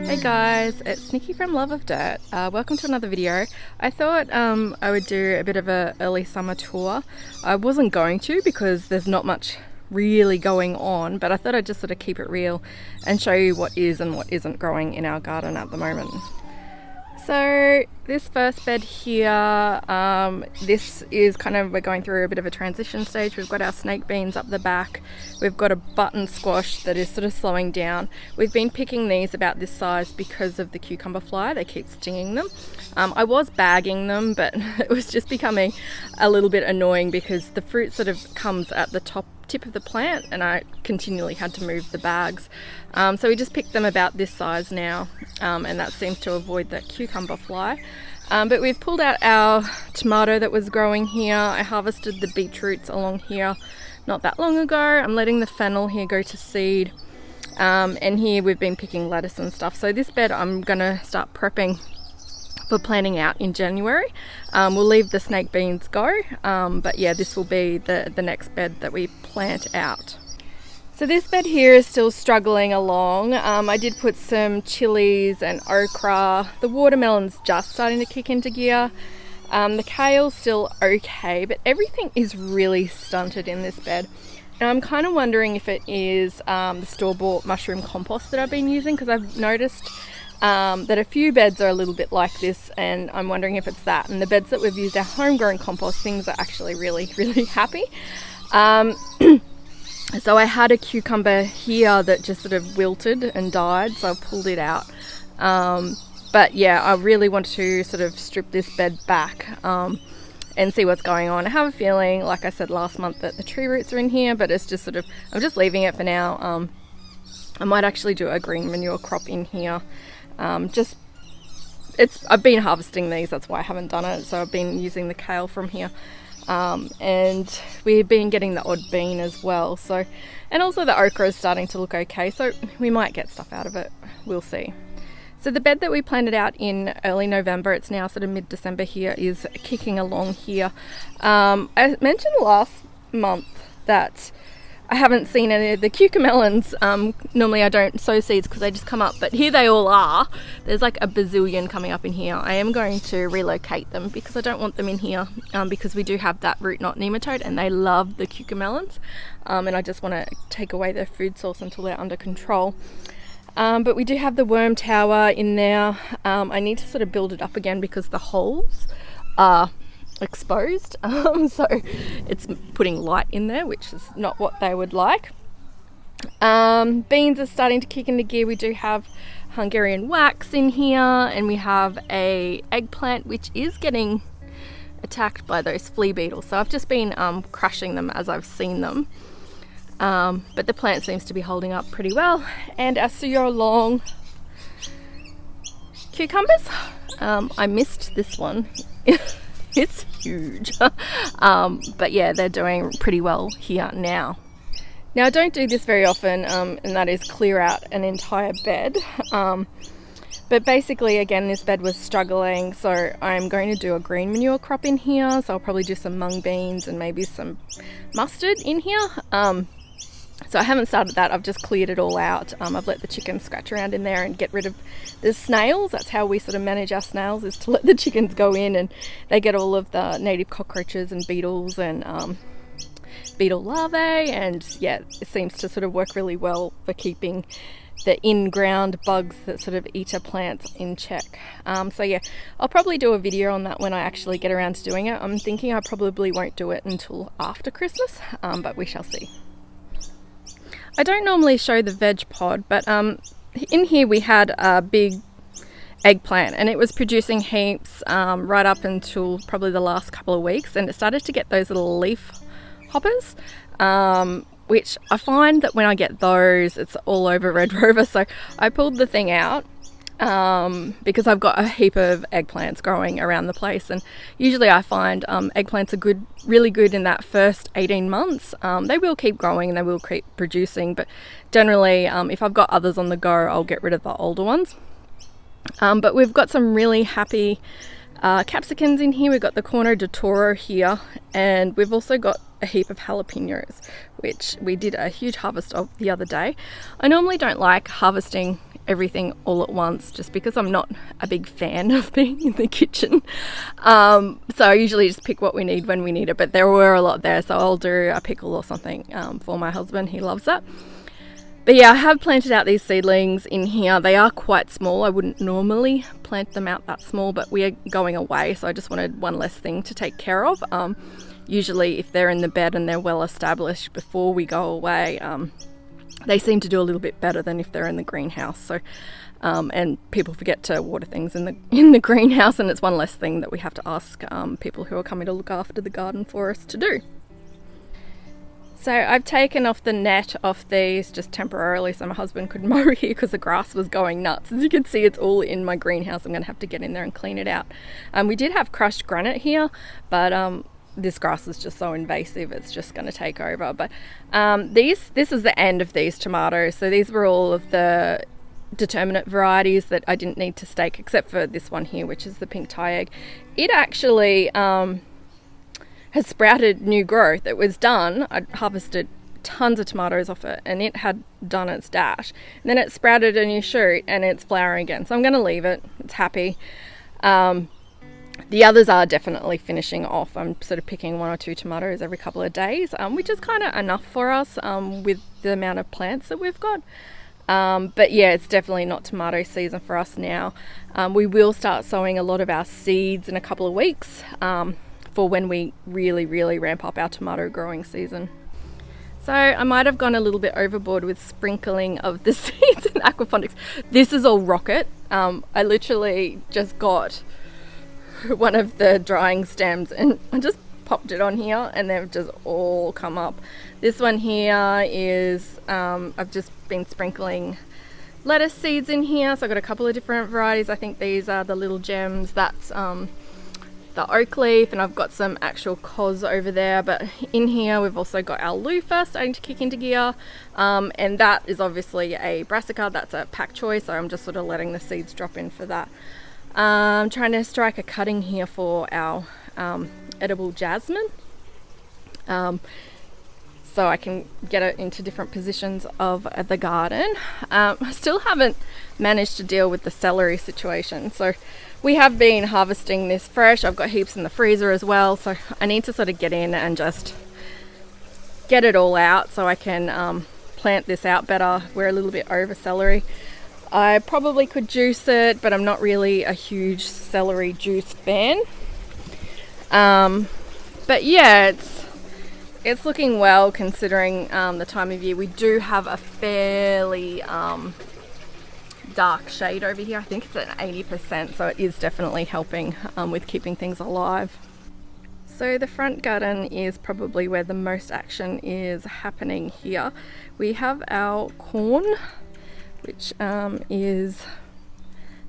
Hey guys, it's Nikki from Love of Dirt. Welcome to another video. I thought I would do a bit of an early summer tour. I wasn't going to because there's not much really going on, but I thought I'd just sort of keep it real and show you what is and what isn't growing in our garden at the moment. So this first bed here, this is kind of, we're going through a bit of a transition stage. We've got our snake beans up the back. We've got a button squash that is sort of slowing down. We've been picking these about this size because of the cucumber fly. They keep stinging them. I was bagging them, but it was just becoming a little bit annoying because the fruit sort of comes at the tip of the plant and I continually had to move the bags. So we just picked them about this size now, and that seems to avoid that cucumber fly. But we've pulled out our tomato that was growing here. I harvested the beetroots along here not that long ago. I'm letting the fennel here go to seed. And here we've been picking lettuce and stuff. So this bed I'm gonna start prepping for planting out in January. We'll leave the snake beans go, but yeah, this will be the next bed that we plant out. So this bed here is still struggling along. I did put some chilies and okra. The watermelon's just starting to kick into gear. The kale's still okay, but everything is really stunted in this bed. And I'm kind of wondering if it is the store-bought mushroom compost that I've been using, because I've noticed that a few beds are a little bit like this, and I'm wondering if it's that. And the beds that we've used our homegrown compost, things are actually really happy. So I had a cucumber here that just sort of wilted and died, so I pulled it out. But yeah, I really want to sort of strip this bed back and see what's going on. I have a feeling, like I said last month, that the tree roots are in here, but it's just sort of, I'm just leaving it for now. I might actually do a green manure crop in here. I've been harvesting these, that's why I haven't done it. So I've been using the kale from here. And we've been getting the odd bean as well. So, and also the okra is starting to look okay. So we might get stuff out of it. We'll see. So the bed that we planted out in early November, it's now sort of mid-December here, is kicking along here. I mentioned last month that I haven't seen any of the cucamelons. Normally I don't sow seeds because they just come up, but here they all are. There's like a bazillion coming up in here. I am going to relocate them because I don't want them in here, because we do have that root knot nematode and they love the cucamelons, and I just want to take away their food source until they're under control. But we do have the worm tower in there. I need to sort of build it up again because the holes are exposed, so it's putting light in there, which is not what they would like. Beans are starting to kick into gear. We do have Hungarian wax in here, and we have a eggplant which is getting attacked by those flea beetles, so I've just been crushing them as I've seen them, but the plant seems to be holding up pretty well. And our Suyo long cucumbers, I missed this one. It's huge. But yeah, they're doing pretty well here now. Now I don't do this very often, and that is clear out an entire bed. But basically, again, this bed was struggling, so I'm going to do a green manure crop in here. So I'll probably do some mung beans and maybe some mustard in here. So I haven't started that, I've just cleared it all out. I've let the chickens scratch around in there and get rid of the snails. That's how we sort of manage our snails, is to let the chickens go in and they get all of the native cockroaches and beetles and beetle larvae, and yeah, it seems to sort of work really well for keeping the in-ground bugs that sort of eat our plants in check. So yeah, I'll probably do a video on that when I actually get around to doing it. I'm thinking I probably won't do it until after Christmas, but we shall see. I don't normally show the veg pod, but in here we had a big eggplant and it was producing heaps right up until probably the last couple of weeks, and it started to get those little leaf hoppers, which I find that when I get those, it's all over Red Rover. So I pulled the thing out because I've got a heap of eggplants growing around the place, and usually I find eggplants are really good in that first 18 months. They will keep growing and they will keep producing, but generally if I've got others on the go, I'll get rid of the older ones. But we've got some really happy capsicums in here. We've got the Corno de Toro here, and we've also got a heap of jalapenos, which we did a huge harvest of the other day. I normally don't like harvesting everything all at once, just because I'm not a big fan of being in the kitchen. So I usually just pick what we need when we need it, but there were a lot there, so I'll do a pickle or something for my husband. He loves that. But yeah, I have planted out these seedlings in here. They are quite small. I wouldn't normally plant them out that small, but we are going away, so I just wanted one less thing to take care of. Usually if they're in the bed and they're well established before we go away, they seem to do a little bit better than if they're in the greenhouse. So, and people forget to water things in the greenhouse, and it's one less thing that we have to ask people who are coming to look after the garden for us to do. So I've taken off the net off these just temporarily so my husband could mow here because the grass was going nuts. As you can see, it's all in my greenhouse. I'm going to have to get in there and clean it out. We did have crushed granite here, but this grass is just so invasive, it's just going to take over. But this is the end of these tomatoes. So these were all of the determinate varieties that I didn't need to stake, except for this one here, which is the pink Thai egg. It actually has sprouted new growth. It was done, I harvested tons of tomatoes off it, and it had done its dash, and then it sprouted a new shoot and it's flowering again, so I'm going to leave it. It's happy. The others are definitely finishing off. I'm sort of picking 1 or 2 tomatoes every couple of days, which is kind of enough for us with the amount of plants that we've got. But yeah, it's definitely not tomato season for us now. We will start sowing a lot of our seeds in a couple of weeks for when we really ramp up our tomato growing season. So I might have gone a little bit overboard with sprinkling of the seeds in aquaponics. This is all rocket. I literally just got one of the drying stems and I just popped it on here and they've just all come up. This one here is I've just been sprinkling lettuce seeds in here, so I've got a couple of different varieties. I think these are the little gems. That's the oak leaf, and I've got some actual cos over there. But in here we've also got our loofah starting to kick into gear, and that is obviously a brassica. That's a pack choice, so I'm just sort of letting the seeds drop in for that. I'm trying to strike a cutting here for our edible jasmine, so I can get it into different positions of the garden. I still haven't managed to deal with the celery situation, so we have been harvesting this fresh. I've got heaps in the freezer as well, so I need to sort of get in and just get it all out so I can plant this out better. We're a little bit over celery. I probably could juice it, but I'm not really a huge celery juice fan. But yeah, it's looking well considering the time of year. We do have a fairly dark shade over here. I think it's at 80%, so it is definitely helping with keeping things alive. So the front garden is probably where the most action is happening here. We have our corn, which is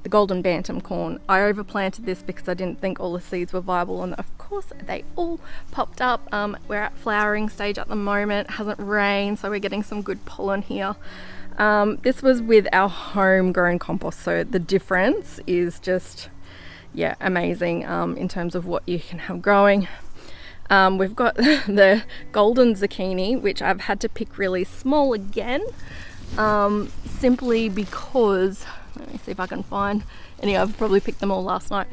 the golden bantam corn. I overplanted this because I didn't think all the seeds were viable, and of course they all popped up. We're at flowering stage at the moment. It hasn't rained, so we're getting some good pollen here. This was with our homegrown compost, so the difference is just, yeah, amazing in terms of what you can have growing. We've got the golden zucchini, which I've had to pick really small again, simply because, let me see if I can find any. I've probably picked them all last night,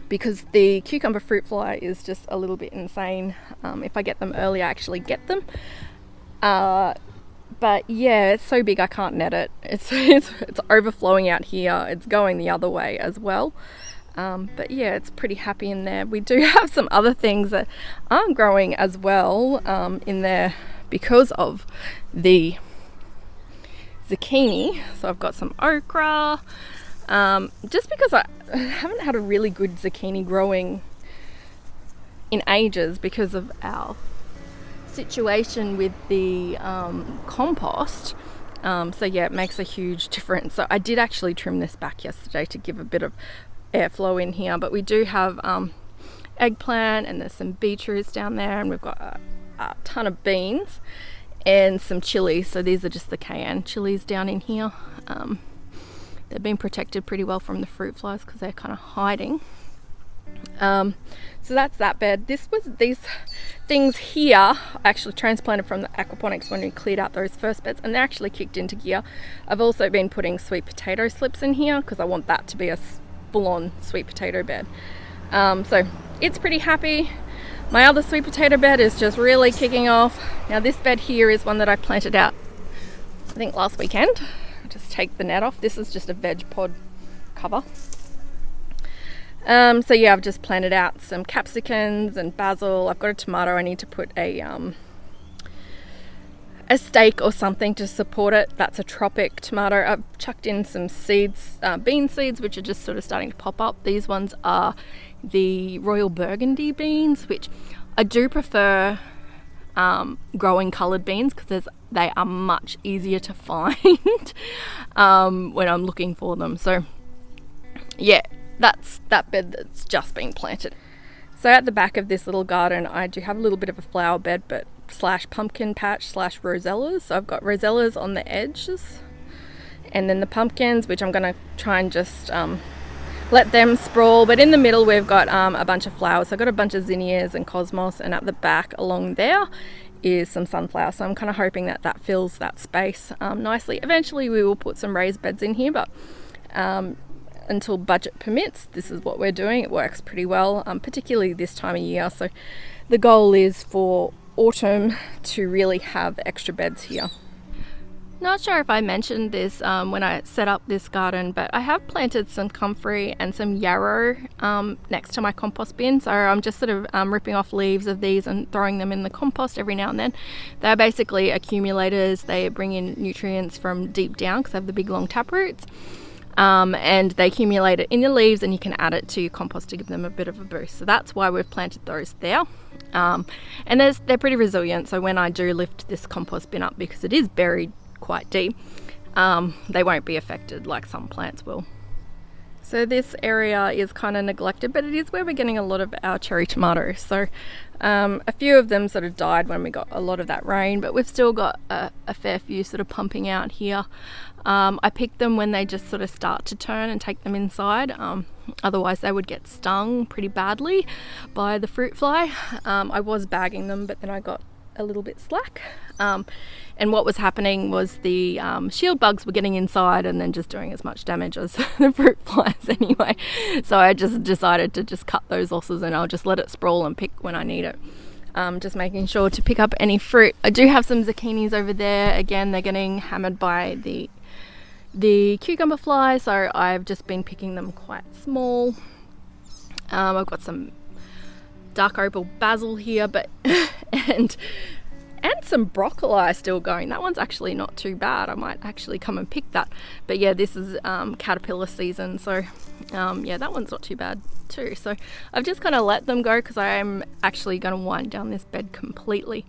because the cucumber fruit fly is just a little bit insane. If I get them early, I actually get them. But yeah, it's so big I can't net it. It's overflowing out here. It's going the other way as well. But yeah, it's pretty happy in there. We do have some other things that aren't growing as well in there because of the zucchini. So I've got some okra. Just because I haven't had a really good zucchini growing in ages because of our situation with the compost. So yeah, it makes a huge difference. So I did actually trim this back yesterday to give a bit of airflow in here, but we do have eggplant, and there's some beetroots down there, and we've got a ton of beans and some chilies. So these are just the cayenne chilies down in here. They've been protected pretty well from the fruit flies because they're kind of hiding. So that's that bed. These things here I actually transplanted from the aquaponics when we cleared out those first beds, and they're actually kicked into gear. I've also been putting sweet potato slips in here because I want that to be a full-on sweet potato bed. So it's pretty happy. My other sweet potato bed is just really kicking off. Now this bed here is one that I planted out, I think last weekend. I'll just take the net off. This is just a veg pod cover. So yeah, I've just planted out some capsicums and basil. I've got a tomato. I need to put a stake or something to support it. That's a tropic tomato. I've chucked in some seeds, bean seeds, which are just sort of starting to pop up. These ones are the Royal Burgundy beans, which I do prefer growing coloured beans because they are much easier to find when I'm looking for them. So yeah, that's that bed that's just been planted. So at the back of this little garden, I do have a little bit of a flower bed, but slash pumpkin patch slash rosellas. So I've got rosellas on the edges, and then the pumpkins, which I'm going to try and just let them sprawl. But in the middle we've got a bunch of flowers. So I've got a bunch of zinnias and cosmos, and at the back along there is some sunflowers. So I'm kind of hoping that that fills that space nicely. Eventually we will put some raised beds in here, but until budget permits, this is what we're doing. It works pretty well, particularly this time of year. So the goal is for autumn to really have extra beds here. Not sure if I mentioned this when I set up this garden, but I have planted some comfrey and some yarrow next to my compost bin. So I'm just sort of ripping off leaves of these and throwing them in the compost every now and then. They're basically accumulators. They bring in nutrients from deep down because they have the big long tap roots. And they accumulate it in your leaves, and you can add it to your compost to give them a bit of a boost. So that's why we've planted those there. And they're pretty resilient. So when I do lift this compost bin up, because it is buried quite deep, they won't be affected like some plants will. So this area is kind of neglected, but it is where we're getting a lot of our cherry tomatoes. So a few of them sort of died when we got a lot of that rain, but we've still got a fair few sort of pumping out here. I pick them when they just sort of start to turn and take them inside. Otherwise they would get stung pretty badly by the fruit fly. I was bagging them, but then I got a little bit slack. And what was happening was the shield bugs were getting inside and then just doing as much damage as the fruit flies anyway. So I just decided to just cut those losses, and I'll just let it sprawl and pick when I need it. Just making sure to pick up any fruit. I do have some zucchinis over there. Again, they're getting hammered by the cucumber fly, so I've just been picking them quite small. I've got some dark opal basil here, but and some broccoli still going. That one's actually not too bad. I might actually come and pick that. But yeah, this is caterpillar season, so yeah, that one's not too bad too. So I've just kind of let them go because I am actually going to wind down this bed completely.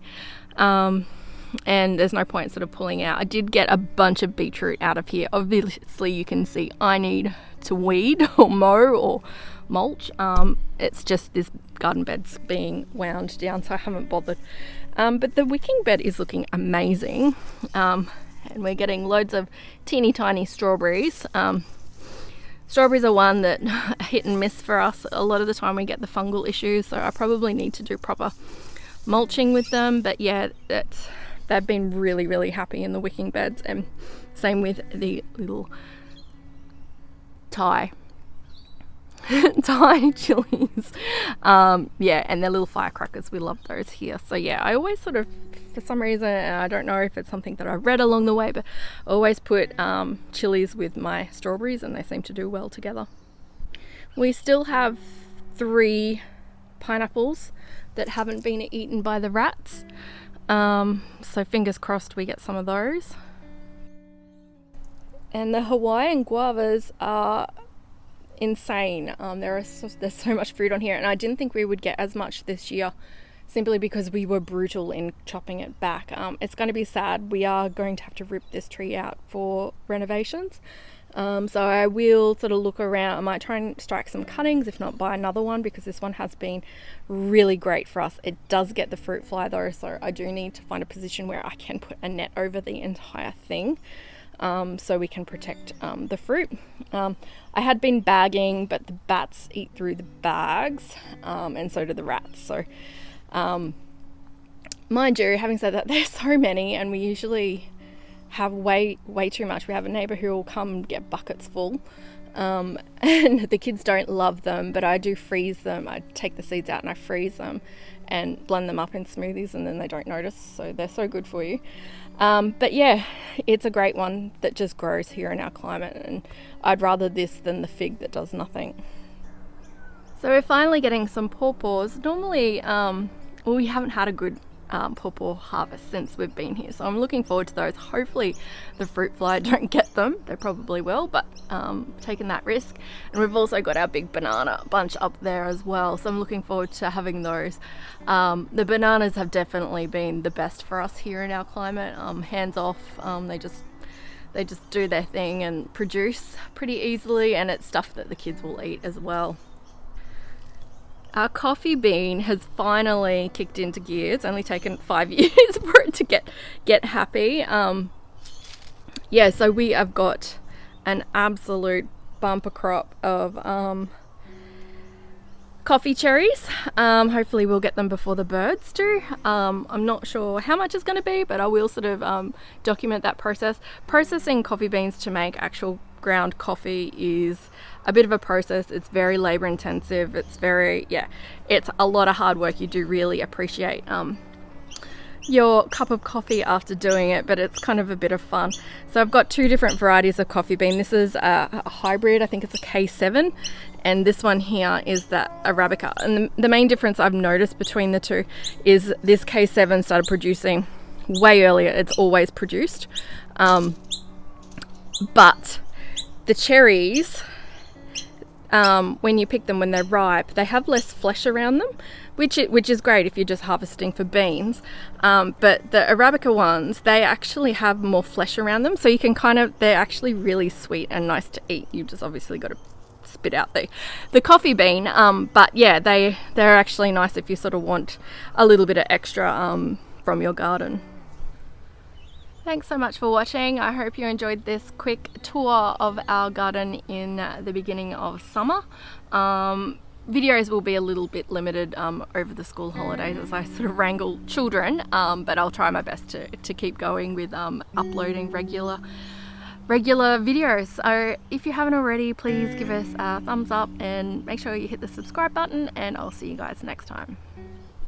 And there's no point sort of pulling out. I did get a bunch of beetroot out of here. Obviously you can see I need to weed or mow or mulch. It's just this garden bed's being wound down, so I haven't bothered. But the wicking bed is looking amazing. And we're getting loads of teeny tiny strawberries. Strawberries are one that hit and miss for us. A lot of the time we get the fungal issues, so I probably need to do proper mulching with them. But yeah, they've been really, really happy in the wicking beds, and same with the little Thai chilies. Yeah, and their little firecrackers, we love those here. So yeah, I always sort of, for some reason, and I don't know if it's something that I've read along the way, but I always put chilies with my strawberries, and they seem to do well together. We still have 3 pineapples that haven't been eaten by the rats. So fingers crossed we get some of those. And the Hawaiian guavas are insane. There's so much fruit on here, and I didn't think we would get as much this year simply because we were brutal in chopping it back. It's going to be sad. We are going to have to rip this tree out for renovations. So I will sort of look around. I might try and strike some cuttings, if not buy another one, because this one has been really great for us. It does get the fruit fly though, so I do need to find a position where I can put a net over the entire thing. so we can protect the fruit. I had been bagging, but the bats eat through the bags, and so do the rats. So mind you, having said that, there's so many, and we usually have way too much. We have a neighbour who will come get buckets full, and the kids don't love them, but I do freeze them. I take the seeds out and I freeze them and blend them up in smoothies, and then they don't notice, so they're so good for you. But yeah, it's a great one that just grows here in our climate, and I'd rather this than the fig that does nothing. So we're finally getting some pawpaws. Normally, well, we haven't had a good pawpaw harvest since we've been here, so I'm looking forward to those. Hopefully the fruit fly don't get them. They probably will, but taking that risk. And we've also got our big banana bunch up there as well, so I'm looking forward to having those. The bananas have definitely been the best for us here in our climate. Hands off, they just do their thing and produce pretty easily, and it's stuff that the kids will eat as well. Our coffee bean has finally kicked into gear. It's only taken 5 years for it to get happy. Yeah, so we have got an absolute bumper crop of coffee cherries. Hopefully we'll get them before the birds do. I'm not sure how much it's going to be, but I will sort of document that process. Processing coffee beans to make actual ground coffee is a bit of a process. It's very labor intensive. It's a lot of hard work. You do really appreciate your cup of coffee after doing it, but it's kind of a bit of fun. So I've got two different varieties of coffee bean. This is a hybrid, I think it's a K7, and this one here is the Arabica. And the main difference I've noticed between the two is this K7 started producing way earlier. It's always produced, but the cherries, when you pick them when they're ripe, they have less flesh around them, which is great if you're just harvesting for beans. But the Arabica ones, they actually have more flesh around them, so you can they're actually really sweet and nice to eat. You've just obviously got to spit out the coffee bean. But yeah, they're actually nice if you sort of want a little bit of extra from your garden. Thanks so much for watching. I hope you enjoyed this quick tour of our garden in the beginning of summer. Videos will be a little bit limited over the school holidays as I sort of wrangle children, but I'll try my best to keep going with uploading regular videos. So if you haven't already, please give us a thumbs up and make sure you hit the subscribe button, and I'll see you guys next time.